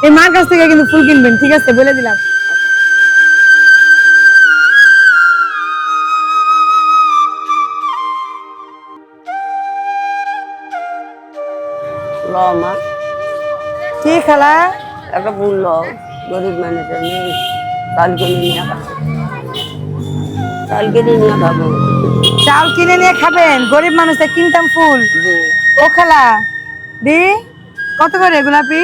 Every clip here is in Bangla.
এই মার কাছ থেকে কিন্তু ফুল কিনবেন, ঠিক আছে বলে দিলাম। ল মা, কি খালা? একটা ফুল ল, গরিব মানুষের নেই, চাল কিনে নিয়ে খাবো, চাল কিনে নিয়ে খাবো। চাল কিনে নিয়ে খাবেন? গরিব মানুষে কিনতাম ফুল। জি। ও খালা দি, কত করে গোলাপি?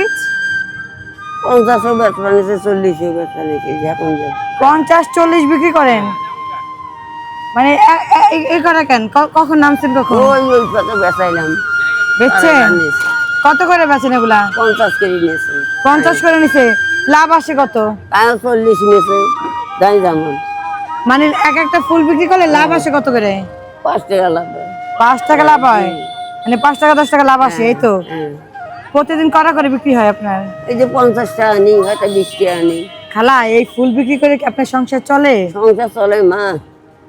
50 বেচা নিছে, 40 বেচা নিছে, এখন 50-40 বিক্রি করেন? মানে এই করা কেন? কখন নামছেন কখন? ওই পাতে বেচাইলাম। বেচছেন? কত করে বেচেন এগুলা? 50 করে নিয়েছে। 50 করে নিছে, লাভ আসে কত? 40 নিয়েছে, যাই যেমন। মানে এক একটা ফুল বিক্রি করলে লাভ আসে কত করে? 5 টাকা লাভ। 5 টাকা লাভ হয়? মানে 5 টাকা 10 টাকা লাভ আসে, এই তো? প্রতিদিন কটা করে বিক্রি হয় আপনার? এই যে 50 টাকা আনি, হয়তো 20 টাকা আনি। খালা এই ফুল বিক্রি করে কি আপনার সংসার চলে? সংসার চলে মা,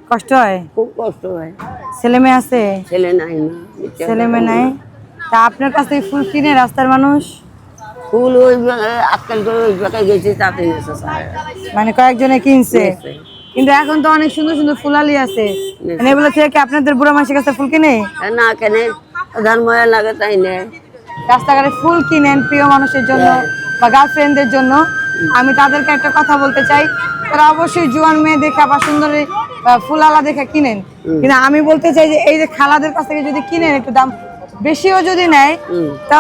কষ্ট হয়? খুব কষ্ট হয়। ছেলে মেয়ে আছে? ছেলে নাই মা, ছেলে মেয়ে নাই। তা আপনার কাছে এই ফুল কিনে রাস্তার মানুষ? ফুল ওই আজকাল করে ওই জায়গায় গেছে, তাতে নিয়েছে স্যার। মানে কয়েকজনে কিনছে, কিন্তু এখন তো অনেক সুন্দর সুন্দর ফুলালি আছে, মানে এগুলো থেকে কি আপনাদের বুড়া মাসের কাছে ফুল কিনে? না কেনে, ধান ময়া লাগে তাই নেয়। রাস্তাঘাটে ফুল কিনেন প্রিয় মানুষের জন্য বা গার্লফ্রেন্ডদের জন্য। আমি তাদেরকে একটা কথা বলতে চাই, তারা অবশ্যই জোয়ান মেয়ে দেখে বা সুন্দর ফুলালা দেখে কিনেন, কিন্তু আমি বলতে চাই যে এই যে খালাদের কাছ থেকে যদি কিনেন, একটু দাম বেশিও যদি নেয়, তা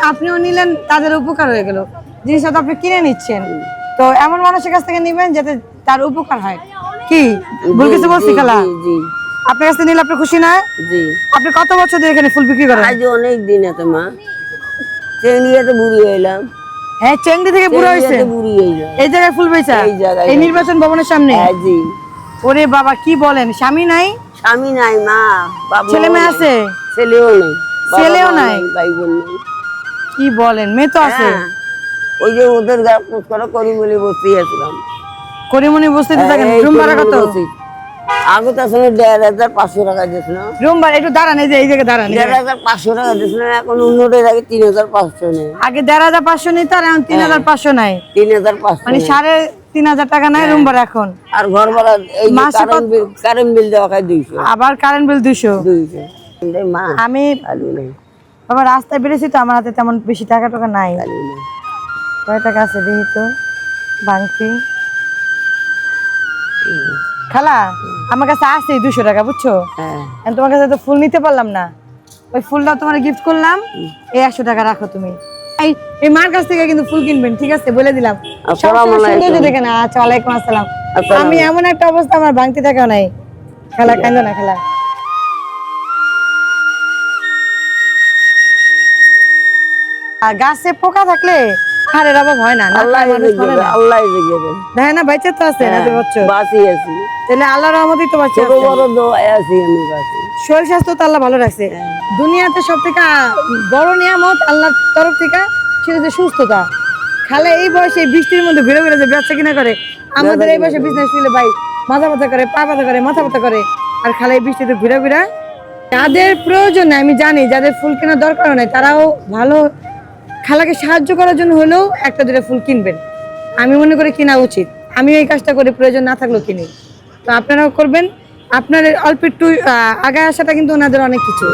আপনিও নিলেন, তাদের উপকার হয়ে গেল। জিনিসটা তো আপনি কিনে নিচ্ছেন, তো এমন মানুষের কাছ থেকে নিবেন যাতে তার উপকার হয়। কি ভুল কিছু বলছি খালা? আপনার কাছে নিলে আপনি খুশি না? জি। আপনি কত বছর ধরে এখানে ফুল বিক্রি করেন? আজ অনেক দিন আছে মা, চেঙ্গিয়াতে বুড়ি হইলাম। হ্যাঁ, চেঙ্গি থেকে বুড়ো হয়েছে, বুড়ি হইলাম এই জায়গায় ফুল বেচা, এই জায়গায়, এই নির্বাচন ভবনের সামনে। জি। ওরে বাবা, কি বলেন? স্বামী নাই? স্বামী নাই মা, ছেলে মেয়ে আছে? ছেলেও নেই, ছেলেও নাই? ভাই বোন নেই। কি বলেন? মেয়ে তো আছে? ওই যে ওদের গাছ করে করিমলি বসতে আসলাম। করিমনি বসতে থাকেন? রুম ভাড়া কত? আগে তো আসলে 1500 টাকা দিয়েছিল। রুম ভাড়া একটু দাঁড়ান, এই যে এই জায়গায় দাঁড়ান। 1500 টাকা দিয়েছিল, এখন উন্নতের আগে 3500 নেই। আগে 1500 নিত, আর এখন 3500 নাই, 3500, মানে 3500 টাকা নাই রুম ভাড়া এখন। আর ঘর ভাড়া এই মাসে কারেন্ট বিল দেওয়া খায় 200, আবার কারেন্ট বিল 200। মা আমি বাবা রাস্তায় বেরিয়েছি তো, আমার হাতে তেমন বেশি টাকা টাকা নাই। কয় টাকা আছে দেখি তো, ভাঙতি। খালা আমার কাছে আছে 200 টাকা, বুঝছো? তোমার কাছে তো ফুল নিতে পারলাম না, ওই ফুলটা তোমার গিফট করলাম, এই 100 টাকা রাখো তুমি। এই মার কাছ থেকে কিন্তু ফুল কিনবেন, ঠিক আছে বলে দিলাম। সৌন্দর্য দেখে না। আচ্ছা, ওয়ালাইকুম আসসালাম। আমি এমন একটা অবস্থা, আমার ভাঙতি টাকাও নাই। খালা কান্দো না খালা। গাছে পোকা থাকলে হারের অভাব হয় না, দেখে না বাইচে তো আছে, তাহলে আল্লাহর রহমতেই তো বাঁচছে। শরীর স্বাস্থ্য তো আল্লাহ ভালো রাখছে। দুনিয়াতে সব থেকে বড় নিয়ামত আল্লাহর তরফ থেকে সেটা হচ্ছে সুস্থতা। খালে এই বয়সে বৃষ্টির মধ্যে ঘুরে ঘুরে যে ব্যবসা কিনা করে, আমাদের এই বয়সে বিজনেস করলে ভাই মাথা ব্যথা করে, পা ব্যথা করে, মাথা ব্যথা করে, আর খালে এই বৃষ্টিতে ঘুরে ঘুরে। যাদের প্রয়োজন নেই, আমি জানি যাদের ফুল কেনার দরকার নেই, তারাও ভালো খালাকে সাহায্য করার জন্য হলেও একটা দুটো ফুল কিনবেন। আমি মনে করি কিনা উচিত, আমি এই কাজটা করি, প্রয়োজন না থাকলেও কিনি। তো আপনারাও করবেন। আপনার অল্প একটু আগে আসাটা কিন্তু ওনাদের অনেক কিছু।